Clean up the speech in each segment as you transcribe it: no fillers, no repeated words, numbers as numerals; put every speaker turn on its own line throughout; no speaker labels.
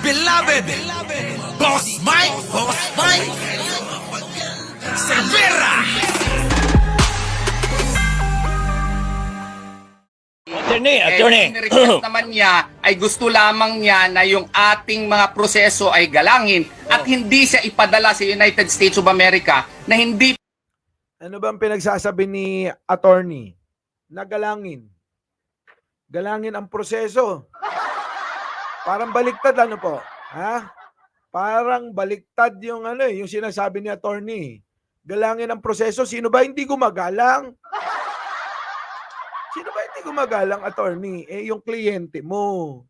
beloved, Boss Mike, Cervera.
Attorney.
Request naman niya ay gusto lamang niya na yung ating mga proseso ay galangin at hindi siya ipadala sa United States of America na hindi.
Ano bang pinagsasabi ni attorney? Nagalangin. Galangin ang proseso. Parang baliktad ano po? Ha? Parang baliktad yung yung sinasabi ni attorney. Galangin ang proseso. Sino ba hindi gumagalang? Sino ba hindi gumagalang, attorney? Yung kliyente mo.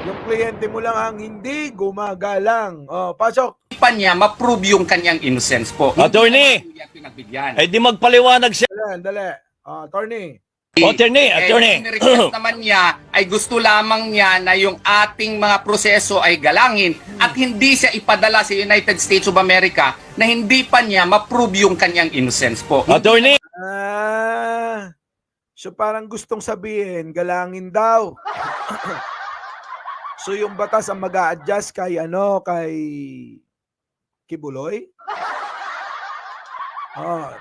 Yung kliyente mo lang ang hindi gumagalang. Pasok.
Pa niya ma-prove yung kanyang innocence po.
Attorney!
Hindi niya pinagbigyan.
Di magpaliwanag siya.
Dali. Attorney.
Attorney.
Request naman niya ay gusto lamang niya na yung ating mga proseso ay galangin at hindi siya ipadala sa United States of America na hindi pa niya ma-prove yung kanyang innocence po.
Attorney!
So parang gustong sabihin, galangin daw. So yung batas ang mag-a-adjust kay kay Kibuloy?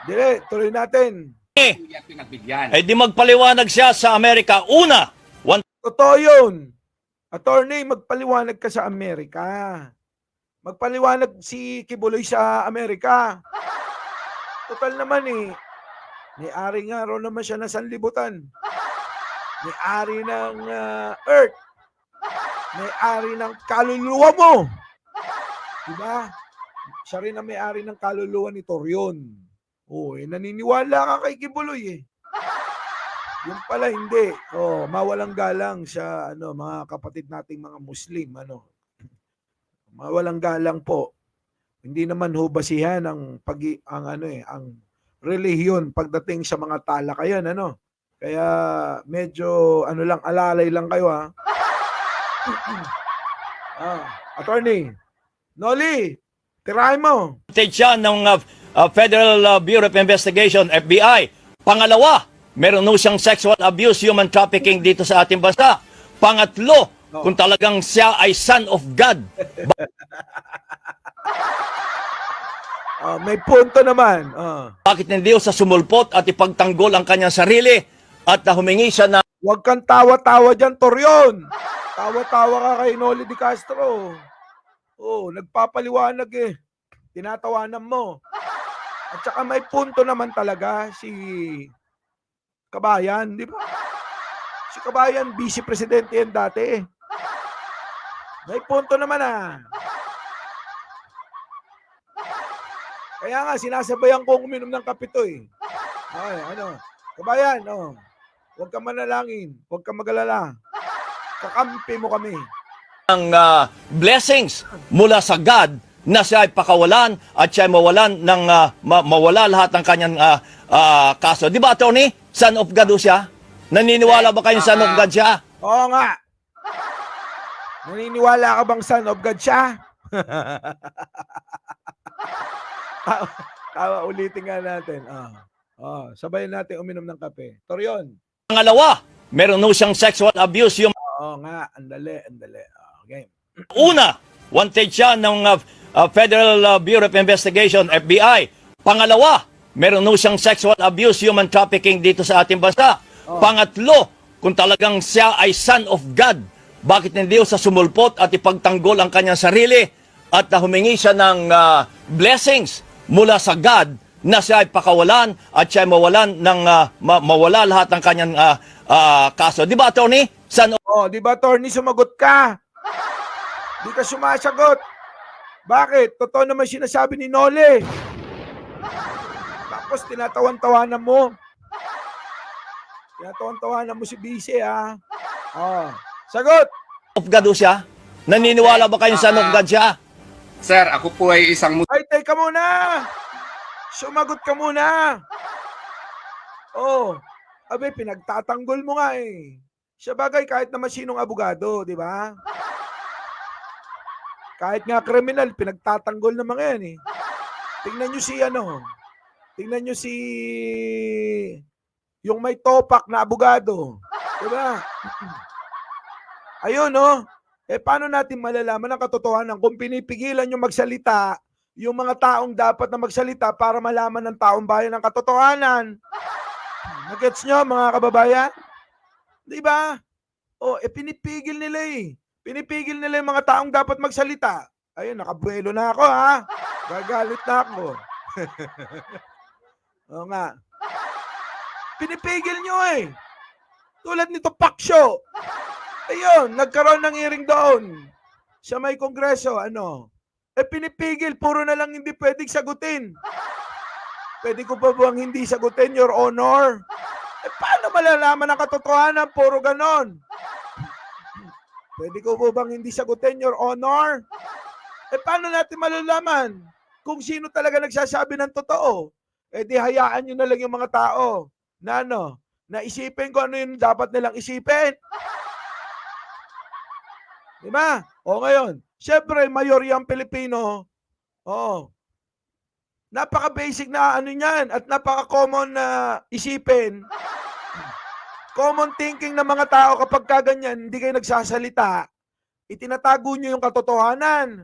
Dire, tuloy natin.
Hindi niya pinagbigyan.
Di magpaliwanag siya sa Amerika. Una,
Totoo yun. Attorney, magpaliwanag ka sa Amerika. Magpaliwanag si Kibuloy sa Amerika. Total naman may-ari nga raw naman siya ng sanlibutan. May-ari ng earth. May-ari ng kaluluwa mo. Diba? Siya rin ang may-ari ng kaluluwa ni Torion. Naniniwala ka kay Kibuloy Yung pala hindi. Mawalang galang sa mga kapatid nating mga Muslim. Mawalang galang po. Hindi naman basihan ang ang relihiyon pagdating sa mga talakayan, Kaya medyo lang, alalay lang kayo, ha. Attorney, Noli, tirahin mo.
siya ng Federal Bureau of Investigation, FBI. Pangalawa, meron siyang sexual abuse, human trafficking dito sa ating bansa. Pangatlo, kung talagang siya ay son of God.
May punto naman.
Bakit hindi sa sumulpot at ipagtanggol ang kanyang sarili at humingi siya na
Huwag kang tawa-tawa dyan, Torion. Tawa-tawa ka kay Noli Di Castro. Nagpapaliwanag Tinatawanan mo. At saka may punto naman talaga si Kabayan, di ba? Si Kabayan, vice presidente yan dati. May punto naman Kaya nga, sinasabayan kong uminom ng kape to Kabayan, huwag kang manalangin, huwag kang magalala. Kakampi mo kami.
ng blessings mula sa God na siya ay pakawalan at siya ay mawalan ng mawala lahat ng kanyang kaso. Di ba, attorney? Son of God siya? Naniniwala ba kayo son of God siya?
Oo nga. Naniniwala ka bang son of God siya? Tawa, ulitin nga natin. Sabayan natin uminom ng kape. Torion.
Pangalawa, meron siyang sexual abuse. Yung
Oo nga, andali. Okay.
una, wanted siya ng Federal Bureau of Investigation, FBI. Pangalawa, meron siyang sexual abuse, human trafficking dito sa ating bansa. Pangatlo, kung talagang siya ay son of God, bakit hindi sa sumulpot at ipagtanggol ang kanyang sarili at humingi siya ng blessings mula sa God na siya ay pakawalan at siya ay mawalan ng mawala lahat ng kanyang kaso. Di ba, attorney?
Di ba, attorney, sumagot ka? Di ka sumasagot. Bakit? Totoo naman sinasabi ni Nole. Tapos tinatawan-tawanan mo. Tinatawan-tawanan mo si Bise, Sagot!
Of God siya? Naniniwala ba kayo son of God siya?
Sir, ako po ay isang
Ay, teka muna! Sumagot ka muna! Pinagtatanggol mo nga Sa bagay, kahit naman sinong abogado, di ba? Kahit nga kriminal, pinagtatanggol naman yan Tingnan nyo Tingnan nyo si yung may topak na abogado. Diba? Ayun, paano natin malalaman ang katotohanan kung pinipigilan nyo magsalita yung mga taong dapat na magsalita para malaman ng taong bayan ang katotohanan? Nagets nyo, mga kababayan? Di ba? Pinipigil nila eh. Pinipigil nila yung mga taong dapat magsalita. Ayun, nakabuelo na ako ha. Gagalit na ako. Oo nga. Pinipigil nyo eh. Tulad nito, Paksyo. Ayun, nagkaroon ng hearing doon. Sa may kongreso, pinipigil, puro na lang hindi pwedeng sagutin. Pwede ko pa bang hindi sagutin, Your Honor? Paano malalaman ang katotohanan? Puro ganon. Pwede ko po bang hindi sagutin, Your Honor? Paano natin malalaman kung sino talaga nagsasabi ng totoo? Di hayaan nyo na lang yung mga tao na na isipin ko ano yung dapat nilang isipin. Diba? Ngayon, syempre, mayoryang Pilipino, napaka-basic na niyan at napaka-common na isipin. Common thinking ng mga tao kapag kaganyan, hindi kayo nagsasalita, itinatago nyo yung katotohanan.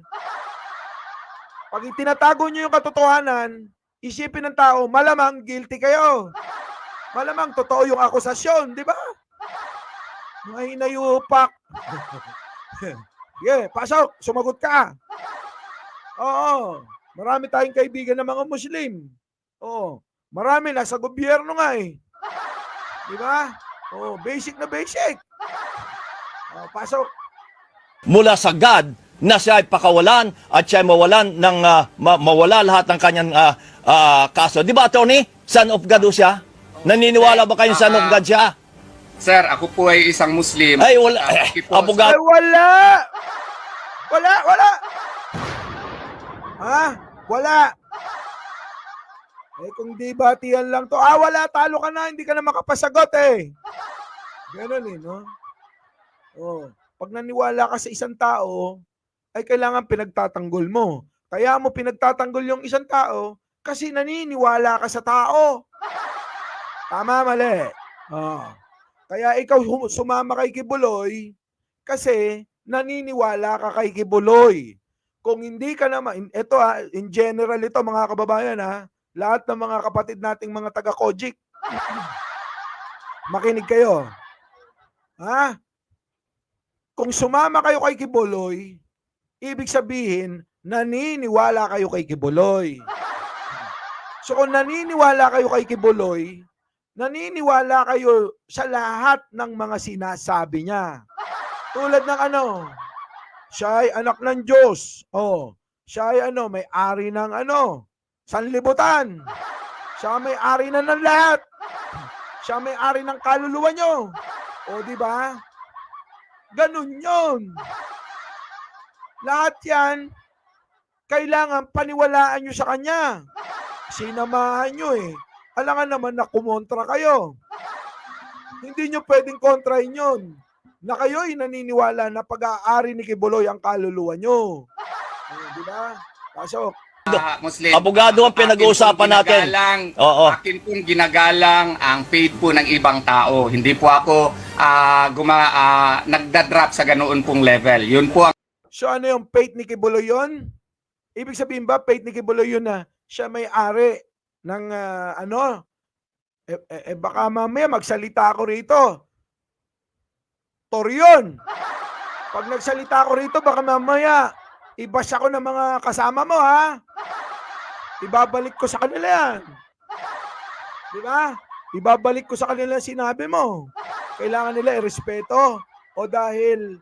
Pag itinatago nyo yung katotohanan, isipin ng tao, malamang guilty kayo. Malamang totoo yung akusasyon, di ba? Mga hinayupak. Pasok, sumagot ka. Oo, marami tayong kaibigan ng mga Muslim. Oo, marami nasa gobyerno nga eh. Di ba? Basic na basic. Pasok.
Mula sa God na siya ay pakawalan at siya ay mawalan ng mawala lahat ng kanyang kaso. Di ba, attorney? Son of God o siya? Naniniwala ba kayong son of God siya?
Sir, ako po ay isang Muslim.
Ay, wala. Abogado.
Ay, wala. Wala. Ha? Wala. Kung di batihan lang to, wala, talo ka na, hindi ka na makapasagot eh. Ganun eh, no? Pag naniwala ka sa isang tao, ay kailangan pinagtatanggol mo. Kaya mo pinagtatanggol yung isang tao kasi naniniwala ka sa tao. Tama, mali. Kaya ikaw sumama kay Kibuloy kasi naniniwala ka kay Kibuloy. Kung hindi ka naman, ito in general ito mga kababayan lahat ng mga kapatid nating mga taga-Kojik. Makinig kayo. Kung sumama kayo kay Kibuloy, ibig sabihin, naniniwala kayo kay Kibuloy. So kung naniniwala kayo kay Kibuloy, naniniwala kayo sa lahat ng mga sinasabi niya. Tulad ng siya ay anak ng Diyos. Siya ay may-ari ng sanlibutan. Siya may-ari na ng lahat. Siya may-ari ng kaluluwa nyo. Di ba? Ganun yun. Lahat yan, kailangan paniwalaan nyo sa kanya. Sinamahan nyo eh. Alangan naman na kumontra kayo. Hindi nyo pwedeng kontrahin yun. Na kayo'y naniniwala na pag-aari ni Kibuloy ang kaluluwa nyo. Di ba? Pasok.
Muslim.
Abogado ang pinag-uusapan natin. Oo.
Akin pong ginagalang ang faith po ng ibang tao. Hindi po ako nagdadrop sa ganoon pong level. Yun po ang...
So ano yung faith ni Kibuloy yun? Ibig sabihin ba faith ni Kibuloy yun na siya may-ari ng baka mamaya magsalita ako rito. Toryon. Pag nagsalita ako rito, baka mamaya ibas ako ng mga kasama mo, ha? Ibabalik ko sa kanila yan. Di ba? Ibabalik ko sa kanila sinabi mo. Kailangan nila irespeto. O dahil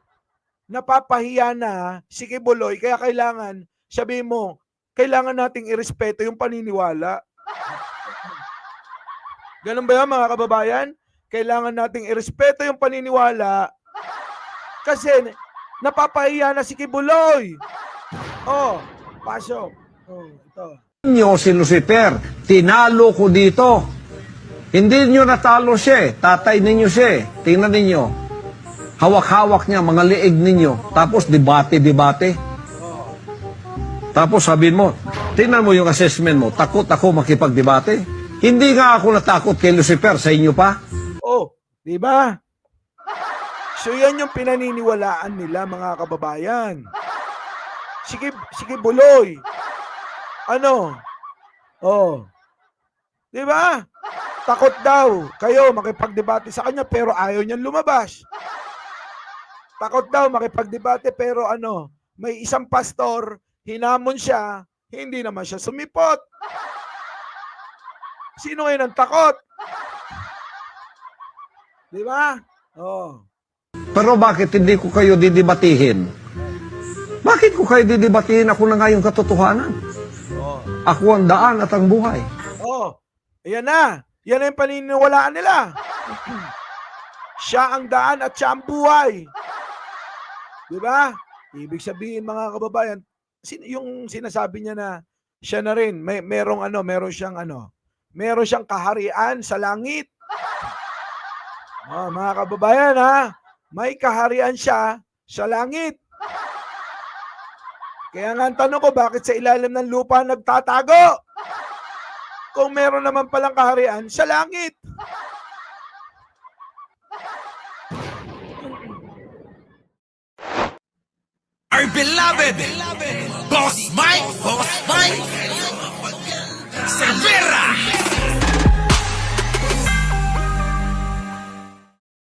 napapahiya na si Kibuloy, kaya kailangan, sabihin mo, kailangan nating irespeto yung paniniwala. Ganun ba yan, mga kababayan? Kailangan nating irespeto yung paniniwala kasi napapahiya na si Kibuloy. Pasok. Ito.
Nyo si Lucifer, tinalo ko dito. Hindi nyo natalo siya, tatay ninyo siya. Tingnan ninyo. Hawak-hawak niya, mga liig ninyo. Tapos debate. Tapos sabihin mo, tingnan mo yung assessment mo, takot ako makipagdebate. Hindi nga ako natakot kay Lucifer, sa inyo pa.
Di ba? So yan yung pinaniniwalaan nila, mga kababayan. Sige, sige Buloy. Ano? Oh. 'Di ba? Takot daw kayo makipagdebate sa kanya pero ayaw niyang lumabas. Takot daw makipagdebate pero ano, may isang pastor, hinamon siya, hindi naman siya sumipot. Sino ngayon ang takot? 'Di ba? Oh.
Pero bakit hindi ko kayo didibatihin? Bakit ko kayo didibatihin? Ako na nga yung katotohanan.
Oh.
Ako ang daan at ang buhay.
Oh. Ayan na. Yan na yung paniniwalaan nila. Siya ang daan at siya ang buhay. Di ba? Ibig sabihin, mga kababayan, yung sinasabi niya na siya na rin, meron siyang kaharian sa langit. Oh, mga kababayan, ha? May kaharian siya sa langit. Kaya nga ang tanong ko, bakit sa ilalim ng lupa nagtatago? Kung meron naman palang kaharian sa langit.
Our beloved Boss Mike